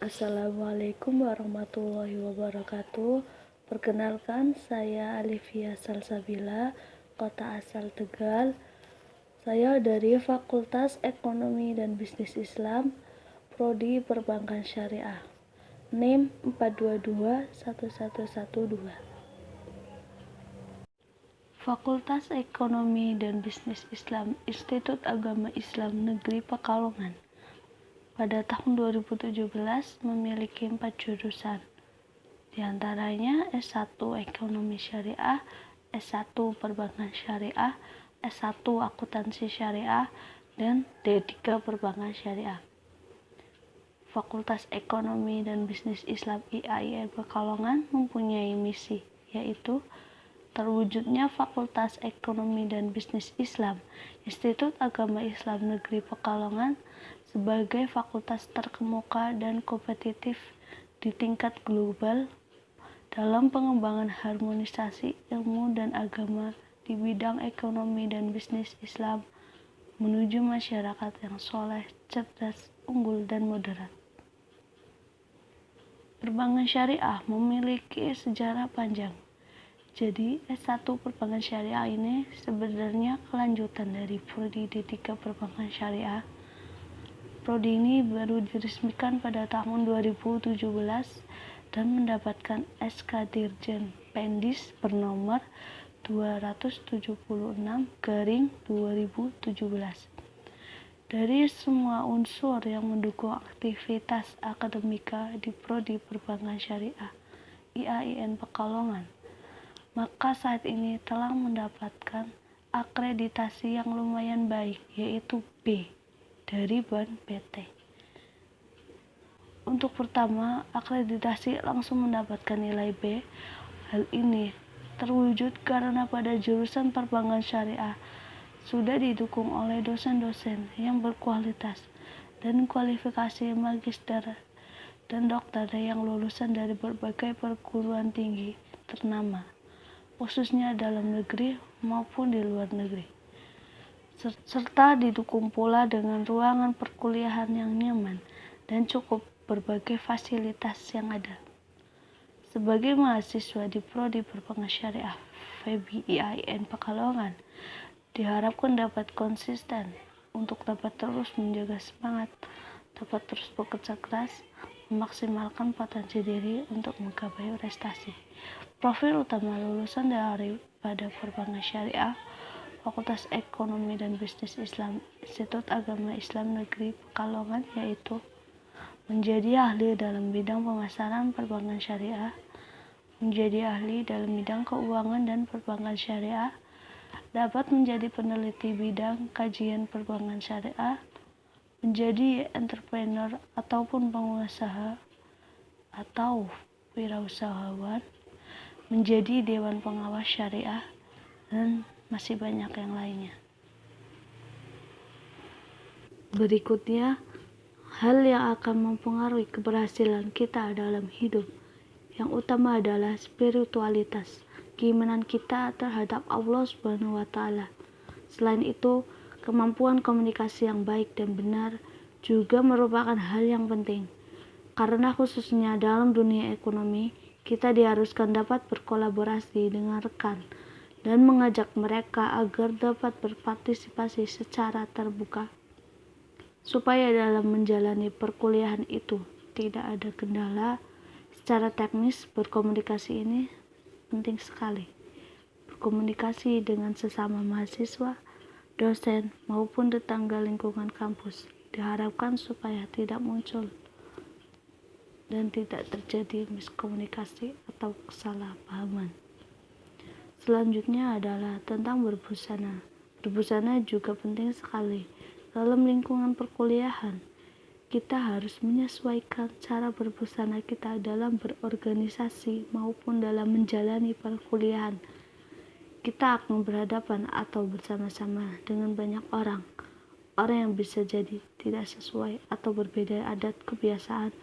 Assalamualaikum warahmatullahi wabarakatuh. Perkenalkan, saya Alifia Salsabila, kota asal Tegal. Saya dari Fakultas Ekonomi dan Bisnis Islam, Prodi Perbankan Syariah. NIM 4221112. Fakultas Ekonomi dan Bisnis Islam, Institut Agama Islam Negeri Pekalongan. Pada tahun 2017 memiliki 4 jurusan, di antaranya S1 Ekonomi Syariah, S1 Perbankan Syariah, S1 Akuntansi Syariah, dan D3 Perbankan Syariah. Fakultas Ekonomi dan Bisnis Islam IAIN Pekalongan mempunyai misi, yaitu terwujudnya Fakultas Ekonomi dan Bisnis Islam Institut Agama Islam Negeri Pekalongan sebagai fakultas terkemuka dan kompetitif di tingkat global dalam pengembangan harmonisasi ilmu dan agama di bidang ekonomi dan bisnis Islam menuju masyarakat yang soleh, cerdas, unggul, dan moderat. Perbankan Syariah memiliki sejarah panjang. Jadi S1 Perbankan Syariah ini sebenarnya kelanjutan dari Prodi D3 Perbankan Syariah. Prodi ini baru diresmikan pada tahun 2017 dan mendapatkan SK Dirjen Pendis bernomor 276/2017. Dari semua unsur yang mendukung aktivitas akademika di Prodi Perbankan Syariah IAIN Pekalongan, maka saat ini telah mendapatkan akreditasi yang lumayan baik, yaitu B dari BAN PT. Untuk pertama, akreditasi langsung mendapatkan nilai B. Hal ini terwujud karena pada jurusan perbankan syariah sudah didukung oleh dosen-dosen yang berkualitas dan kualifikasi magister dan dokter yang lulusan dari berbagai perguruan tinggi ternama, khususnya dalam negeri maupun di luar negeri, serta didukung pula dengan ruangan perkuliahan yang nyaman dan cukup berbagai fasilitas yang ada. Sebagai mahasiswa di Prodi Perbankan Syariah FEBI IAIN Pekalongan, diharapkan dapat konsisten untuk dapat terus menjaga semangat, dapat terus bekerja keras, memaksimalkan potensi diri untuk menggapai prestasi. Profil utama lulusan dari pada Perbankan Syariah Fakultas Ekonomi dan Bisnis Islam Institut Agama Islam Negeri Pekalongan yaitu menjadi ahli dalam bidang pemasaran perbankan syariah, menjadi ahli dalam bidang keuangan dan perbankan syariah, dapat menjadi peneliti bidang kajian perbankan syariah, menjadi entrepreneur ataupun pengusaha atau wirausahawan, menjadi dewan pengawas syariah, dan masih banyak yang lainnya. Berikutnya, hal yang akan mempengaruhi keberhasilan kita dalam hidup yang utama adalah spiritualitas, keimanan kita terhadap Allah Subhanahu wa Ta'ala. Selain itu, kemampuan komunikasi yang baik dan benar juga merupakan hal yang penting, karena khususnya dalam dunia ekonomi, kita diharuskan dapat berkolaborasi dengan rekan dan mengajak mereka agar dapat berpartisipasi secara terbuka, supaya dalam menjalani perkuliahan itu tidak ada kendala. Secara teknis, berkomunikasi ini penting sekali. Berkomunikasi dengan sesama mahasiswa, dosen, maupun tetangga lingkungan kampus diharapkan supaya tidak muncul dan tidak terjadi miskomunikasi atau kesalahpahaman. Selanjutnya adalah tentang berbusana. Berbusana juga penting sekali. Dalam lingkungan perkuliahan, kita harus menyesuaikan cara berbusana kita dalam berorganisasi maupun dalam menjalani perkuliahan. Kita akan berhadapan atau bersama-sama dengan banyak orang yang bisa jadi tidak sesuai atau berbeda adat kebiasaan.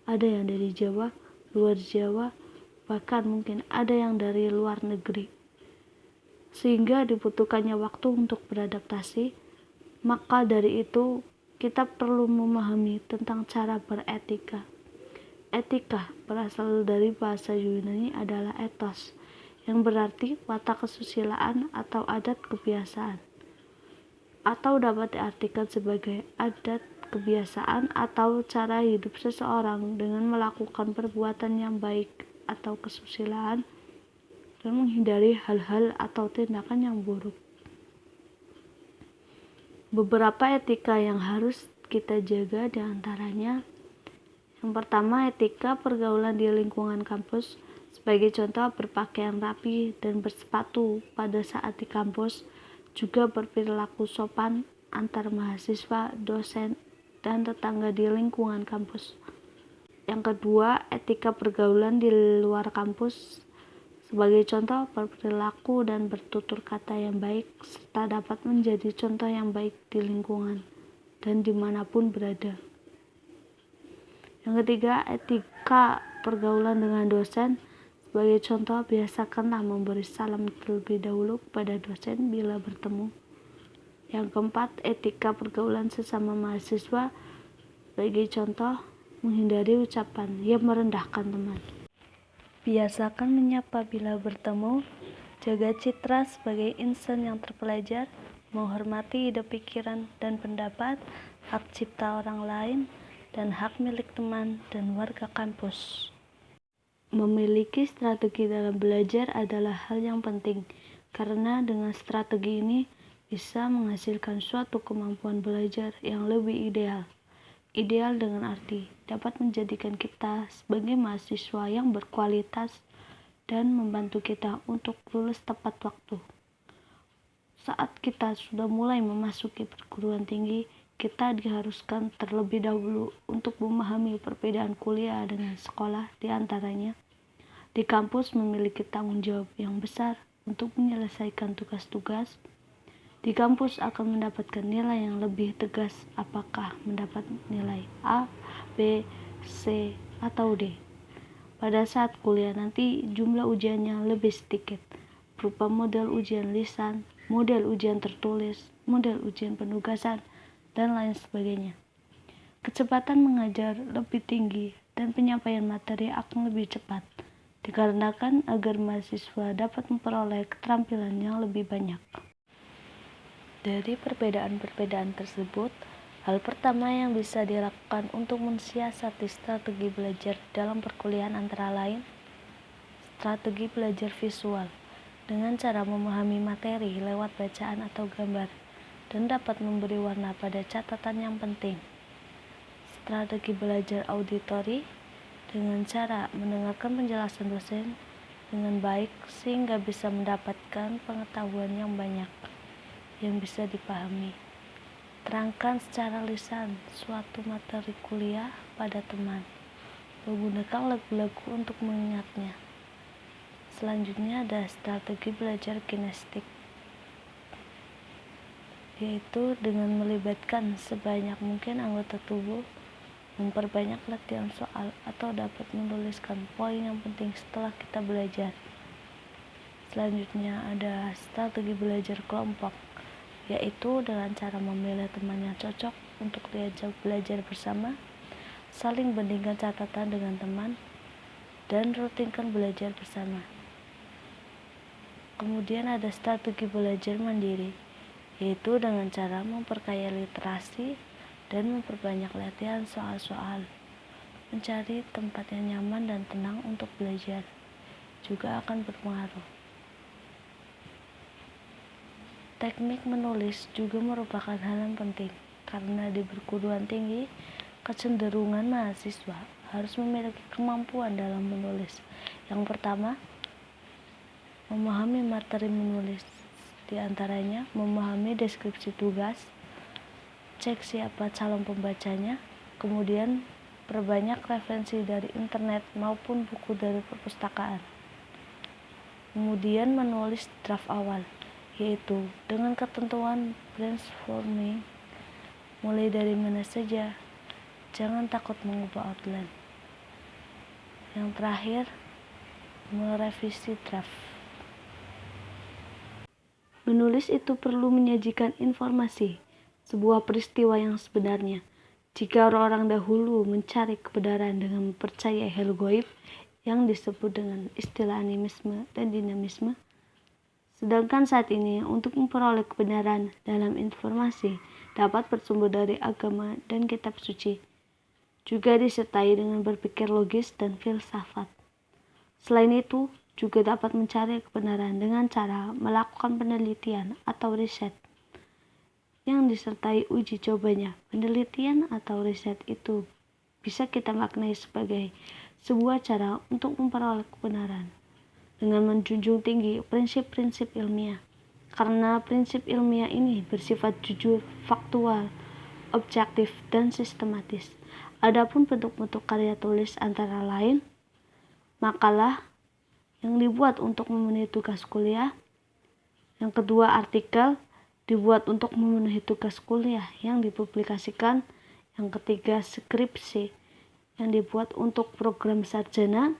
Ada yang dari Jawa, luar Jawa, bahkan mungkin ada yang dari luar negeri. Sehingga dibutuhkannya waktu untuk beradaptasi. Maka dari itu kita perlu memahami tentang cara beretika. Etika berasal dari bahasa Yunani adalah ethos, yang berarti watak kesusilaan atau adat kebiasaan, atau dapat diartikan sebagai adat kebiasaan atau cara hidup seseorang dengan melakukan perbuatan yang baik atau kesusilaan dan menghindari hal-hal atau tindakan yang buruk. Beberapa etika yang harus kita jaga diantaranya: yang pertama, etika pergaulan di lingkungan kampus. Sebagai contoh, berpakaian rapi dan bersepatu pada saat di kampus, juga berperilaku sopan antar mahasiswa, dosen, dan tetangga di lingkungan kampus. Yang kedua, etika pergaulan di luar kampus. Sebagai contoh, berperilaku dan bertutur kata yang baik, serta dapat menjadi contoh yang baik di lingkungan dan dimanapun berada. Yang ketiga, etika pergaulan dengan dosen. Sebagai contoh, biasakanlah memberi salam terlebih dahulu kepada dosen bila bertemu. Yang keempat, etika pergaulan sesama mahasiswa. Sebagai contoh, menghindari ucapan yang merendahkan teman. Biasakan menyapa bila bertemu, jaga citra sebagai insan yang terpelajar, menghormati ide pikiran dan pendapat, hak cipta orang lain, dan hak milik teman dan warga kampus. Memiliki strategi dalam belajar adalah hal yang penting, karena dengan strategi ini bisa menghasilkan suatu kemampuan belajar yang lebih ideal. Ideal dengan arti dapat menjadikan kita sebagai mahasiswa yang berkualitas dan membantu kita untuk lulus tepat waktu. Saat kita sudah mulai memasuki perguruan tinggi, kita diharuskan terlebih dahulu untuk memahami perbedaan kuliah dengan sekolah. Di antaranya, di kampus memiliki tanggung jawab yang besar untuk menyelesaikan tugas-tugas. Di kampus akan mendapatkan nilai yang lebih tegas, apakah mendapat nilai A, B, C, atau D. Pada saat kuliah nanti jumlah ujiannya lebih sedikit, berupa model ujian lisan, model ujian tertulis, model ujian penugasan, dan lain sebagainya. Kecepatan mengajar lebih tinggi dan penyampaian materi akan lebih cepat, dikarenakan agar mahasiswa dapat memperoleh keterampilan yang lebih banyak. Dari perbedaan-perbedaan tersebut, hal pertama yang bisa dilakukan untuk mensiasati strategi belajar dalam perkuliahan antara lain, strategi belajar visual, dengan cara memahami materi lewat bacaan atau gambar, dan dapat memberi warna pada catatan yang penting. Strategi belajar auditori, dengan cara mendengarkan penjelasan dosen dengan baik sehingga bisa mendapatkan pengetahuan yang banyak yang bisa dipahami. Terangkan secara lisan suatu materi kuliah pada teman, menggunakan lagu-lagu untuk mengingatnya. Selanjutnya ada strategi belajar kinestik, yaitu dengan melibatkan sebanyak mungkin anggota tubuh, memperbanyak latihan soal, atau dapat menuliskan poin yang penting setelah kita belajar. Selanjutnya ada strategi belajar kelompok, yaitu dengan cara memilih teman yang cocok untuk diajak belajar bersama, saling bandingkan catatan dengan teman, dan rutinkan belajar bersama. Kemudian ada strategi belajar mandiri, yaitu dengan cara memperkaya literasi dan memperbanyak latihan soal-soal. Mencari tempat yang nyaman dan tenang untuk belajar juga akan berpengaruh. Teknik menulis juga merupakan hal yang penting, karena di perguruan tinggi, kecenderungan mahasiswa harus memiliki kemampuan dalam menulis. Yang pertama, memahami materi menulis, di antaranya memahami deskripsi tugas, cek siapa calon pembacanya, kemudian perbanyak referensi dari internet maupun buku dari perpustakaan. Kemudian menulis draft awal, yaitu dengan ketentuan brainstorming, mulai dari mana saja, jangan takut mengubah outline. Yang terakhir, merevisi draft. Menulis itu perlu menyajikan informasi, sebuah peristiwa yang sebenarnya, Jika orang-orang dahulu mencari kebenaran dengan mempercayai hal gaib yang disebut dengan istilah animisme dan dinamisme, sedangkan saat ini untuk memperoleh kebenaran dalam informasi dapat bersumber dari agama dan kitab suci, juga disertai dengan berpikir logis dan filsafat. Selain itu, juga dapat mencari kebenaran dengan cara melakukan penelitian atau riset yang disertai uji cobanya. Penelitian atau riset itu bisa kita maknai sebagai sebuah cara untuk memperoleh kebenaran dengan menjunjung tinggi prinsip-prinsip ilmiah. Karena prinsip ilmiah ini bersifat jujur, faktual, objektif, dan sistematis. Adapun bentuk-bentuk karya tulis antara lain makalah yang dibuat untuk memenuhi tugas kuliah, yang kedua artikel dibuat untuk memenuhi tugas kuliah yang dipublikasikan, yang ketiga skripsi yang dibuat untuk program sarjana,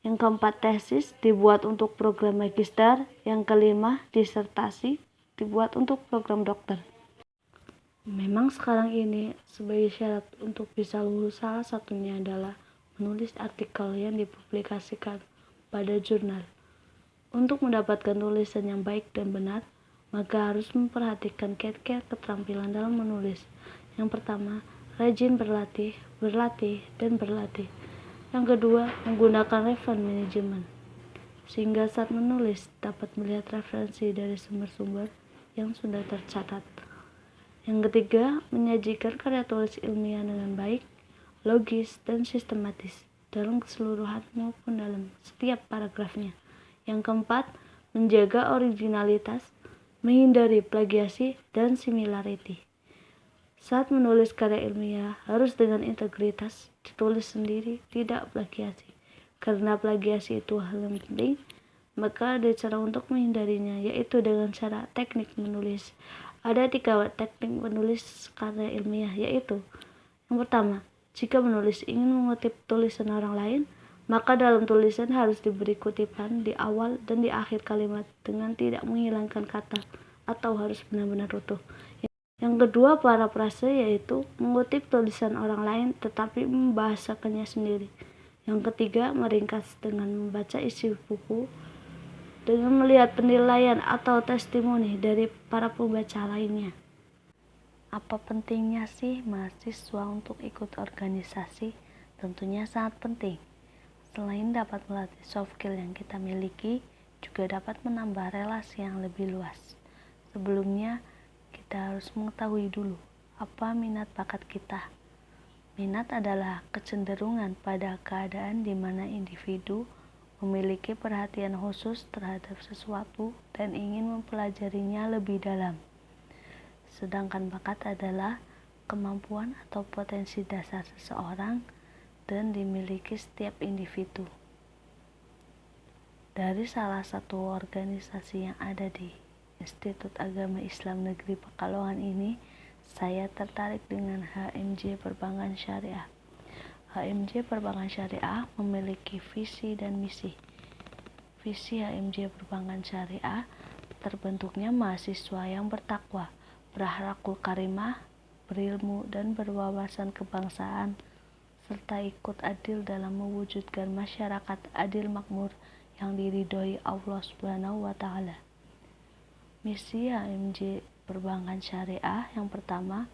yang keempat tesis dibuat untuk program magister, yang kelima disertasi dibuat untuk program dokter. Memang sekarang ini sebagai syarat untuk bisa lulus salah satunya adalah menulis artikel yang dipublikasikan pada jurnal. Untuk mendapatkan tulisan yang baik dan benar, maka harus memperhatikan kiat-kiat keterampilan dalam menulis. Yang pertama, rajin berlatih, dan berlatih. Yang kedua, menggunakan reference management, sehingga saat menulis dapat melihat referensi dari sumber-sumber yang sudah tercatat. Yang ketiga, menyajikan karya tulis ilmiah dengan baik, logis, dan sistematis dalam keseluruhan maupun dalam setiap paragrafnya. Yang keempat, menjaga originalitas, menghindari plagiasi dan similarity. Saat menulis karya ilmiah harus dengan integritas, ditulis sendiri, tidak plagiasi. Karena plagiasi itu hal yang penting, maka ada cara untuk menghindarinya, yaitu dengan cara teknik menulis. Ada 3 teknik menulis karya ilmiah, yaitu yang pertama, jika menulis ingin mengutip tulisan orang lain, maka dalam tulisan harus diberi kutipan di awal dan di akhir kalimat dengan tidak menghilangkan kata atau harus benar-benar utuh. Yang kedua, parafrase, yaitu mengutip tulisan orang lain tetapi membahasakannya sendiri. Yang ketiga, meringkas dengan membaca isi buku dengan melihat penilaian atau testimoni dari para pembaca lainnya. Apa pentingnya sih mahasiswa untuk ikut organisasi? Tentunya sangat penting. Selain dapat melatih soft skill yang kita miliki, juga dapat menambah relasi yang lebih luas. Sebelumnya, kita harus mengetahui dulu apa minat bakat kita. Minat adalah kecenderungan pada keadaan di mana individu memiliki perhatian khusus terhadap sesuatu dan ingin mempelajarinya lebih dalam. Sedangkan bakat adalah kemampuan atau potensi dasar seseorang dan dimiliki setiap individu. Dari salah satu organisasi yang ada di Institut Agama Islam Negeri Pekalongan ini, saya tertarik dengan HMJ Perbankan Syariah. HMJ Perbankan Syariah memiliki visi dan misi. Visi HMJ Perbankan Syariah terbentuknya mahasiswa yang bertakwa, berakhlakul karimah, berilmu dan berwawasan kebangsaan, serta ikut adil dalam mewujudkan masyarakat adil makmur yang diridhoi Allah Subhanahu wa Ta'ala. Misi HMJ Perbankan Syariah yang pertama,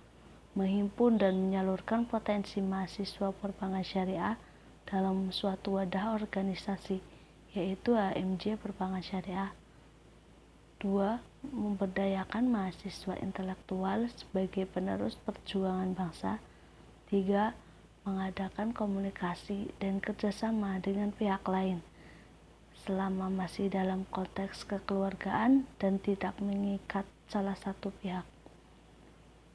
menghimpun dan menyalurkan potensi mahasiswa perbankan syariah dalam suatu wadah organisasi, yaitu HMJ Perbankan Syariah. 2. Memberdayakan mahasiswa intelektual sebagai penerus perjuangan bangsa. 3. Mengadakan komunikasi dan kerjasama dengan pihak lain selama masih dalam konteks kekeluargaan dan tidak mengikat salah satu pihak.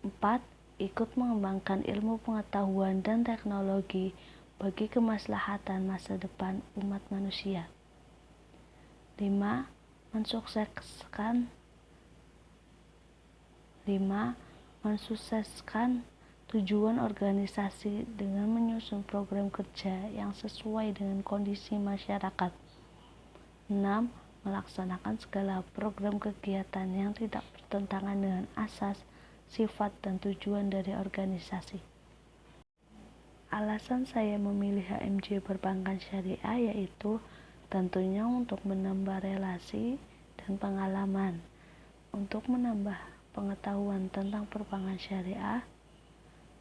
4. Ikut mengembangkan ilmu pengetahuan dan teknologi bagi kemaslahatan masa depan umat manusia. 5. Mensukseskan tujuan organisasi dengan menyusun program kerja yang sesuai dengan kondisi masyarakat. 6. Melaksanakan segala program kegiatan yang tidak bertentangan dengan asas, sifat, dan tujuan dari organisasi. Alasan saya memilih HMJ Perbankan Syariah yaitu tentunya untuk menambah relasi dan pengalaman, untuk menambah pengetahuan tentang perbankan syariah,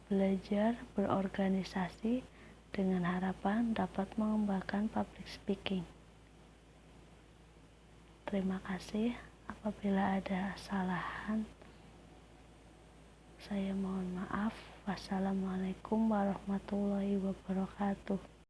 belajar berorganisasi dengan harapan dapat mengembangkan public speaking. Terima kasih. Apabila ada kesalahan, saya mohon maaf. Wassalamualaikum warahmatullahi wabarakatuh.